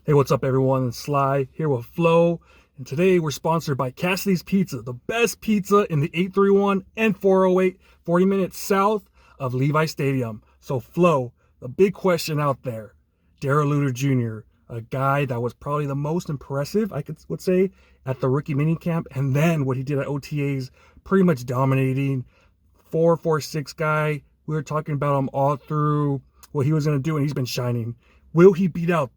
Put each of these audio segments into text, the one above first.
Hey, what's up, everyone? It's Sly here with Flo, and today we're sponsored by Cassidy's Pizza, the best pizza in the 831 and 408, 40 minutes south of Levi Stadium. So, Flo, the big question out there, Darrell Luter Jr., a guy that was probably the most impressive, would say, at the rookie minicamp, and then what he did at OTAs, pretty much dominating. 4.46 guy. We were talking about him all through what he was going to do, and he's been shining. Will he beat out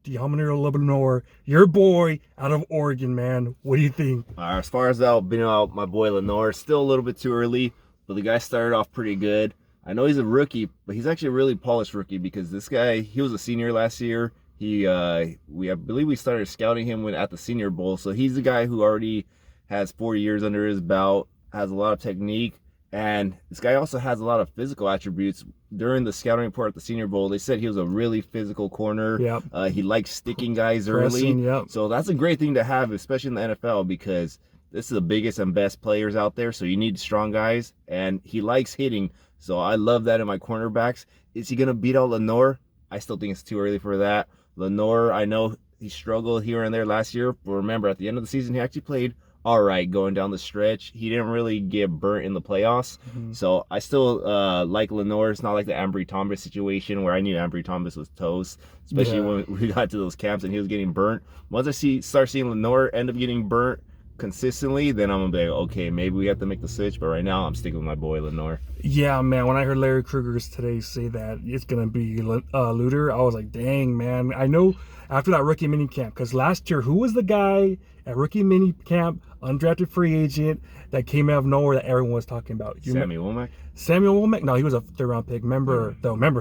Deommodore Lenoir, your boy out of Oregon, man? What do you think? As far as being out my boy Lenoir, still a little bit too early, but the guy started off pretty good. I know he's a rookie, but he's actually a really polished rookie because this guy, he was a senior last year. I believe we started scouting him at the Senior Bowl, so he's the guy who already has 4 years under his belt, has a lot of technique, and this guy also has a lot of physical attributes. During the scouting report at the Senior Bowl, they said he was a really physical corner. Yep. He likes sticking guys early. Yep. So that's a great thing to have, especially in the NFL, because this is the biggest and best players out there. So you need strong guys, and he likes hitting. So I love that in my cornerbacks. Is he going to beat out Lenoir? I still think it's too early for that. Lenoir, I know he struggled here and there last year, but remember, at the end of the season, he actually played all right going down the stretch. He didn't really get burnt in the playoffs. So I still like Lenoir. It's not like the Ambry Thomas situation where I knew Ambry Thomas was toast, especially when we got to those camps and he was getting burnt. Once I start seeing Lenoir end up getting burnt consistently, then I'm gonna be like, okay, maybe we have to make the switch. But right now, I'm sticking with my boy Lenoir. Yeah, man. When I heard Larry Krueger today say that it's gonna be Luter, I was like, dang, man. I know after that rookie minicamp, because last year, who was the guy at rookie minicamp, undrafted free agent that came out of nowhere that everyone was talking about? Samuel Womack? Samuel Womack? No, he was a third-round pick. Remember,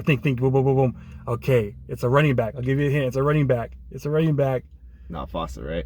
think, boom, boom, boom, boom. Okay, it's a running back. I'll give you a hint. It's a running back. Not Foster, right?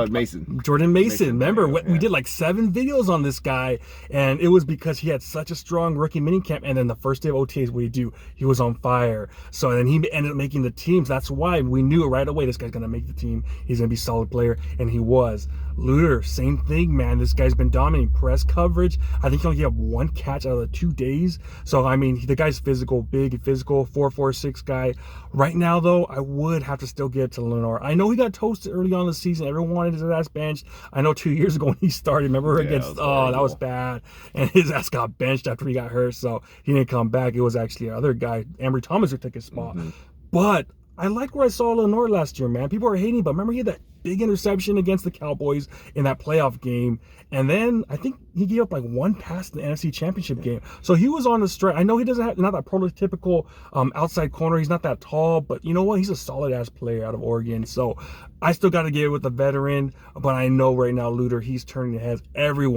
Mason. Jordan Mason. Remember, we did like 7 videos on this guy, and it was because he had such a strong rookie minicamp, and then the first day of OTAs, what did he do? He was on fire. So then he ended up making the teams. That's why we knew right away this guy's going to make the team. He's going to be a solid player, and he was. Luter, same thing, man. This guy's been dominating press coverage. I think he only had 1 catch out of the 2 days. So, I mean, the guy's physical, big physical, 4.46 guy. Right now, though, I would have to still get to Lenoir. I know he got toasted early on in the season. Everyone wanted his ass benched. I know 2 years ago when he started, remember against, that was bad. And his ass got benched after he got hurt, so he didn't come back. It was actually another guy, Ambry Thomas, who took his spot. But I like where I saw Lenoir last year, man. People are hating, but remember he had that big interception against the Cowboys in that playoff game. And then I think he gave up like 1 pass in the NFC Championship game. So he was on the strike. I know he doesn't have, not that prototypical outside corner. He's not that tall, but you know what? He's a solid ass player out of Oregon. So I still got to get it with the veteran. But I know right now, Luter, he's turning heads. Every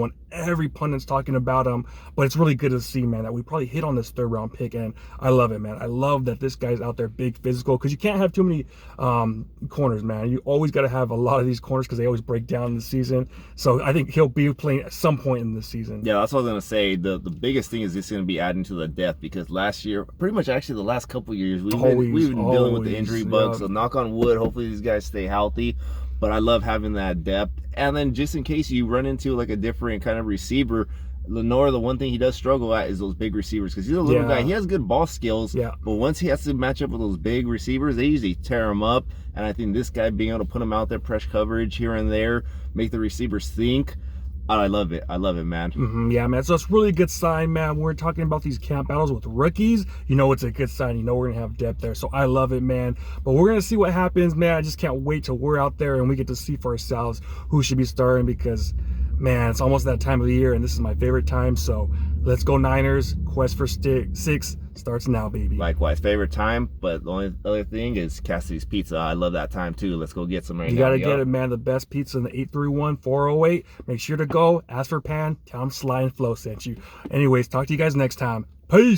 pundit's talking about him. But it's really good to see, man, that we probably hit on this 3rd round pick. And I love it, man. I love that this guy's out there big, physical, because you can't have too many corners, man. You always got to have a lot of these corners because they always break down in the season. So I think he'll be playing at some point in the season. Yeah, that's what I was going to say. The biggest thing is this going to be adding to the depth, because last year, pretty much actually the last couple of years, we've been dealing with the injury bug. So knock on wood, hopefully these guys stay healthy. But I love having that depth. And then just in case you run into like a different kind of receiver, Lenoir, the one thing he does struggle at is those big receivers, because he's a little guy. He has good ball skills, but once he has to match up with those big receivers, they usually tear him up. And I think this guy being able to put him out there, press coverage here and there, make the receivers think. I love it, man. Yeah, man. So it's really a good sign, man. We're talking about these camp battles with rookies. You know it's a good sign. You know we're gonna have depth there. So I love it, man. But we're gonna see what happens, man. I just can't wait till we're out there and we get to see for ourselves who should be starting, because man, it's almost that time of the year, and this is my favorite time. So let's go Niners. Quest for 6 starts now, baby. Likewise, favorite time. But the only other thing is Cassidy's Pizza. I love that time too. Let's go get some right now. You gotta get it, man. The best pizza in the 831 408. Make sure to go. Ask for Pan. Tell them Sly and Flo sent you. Anyways, talk to you guys next time. Peace.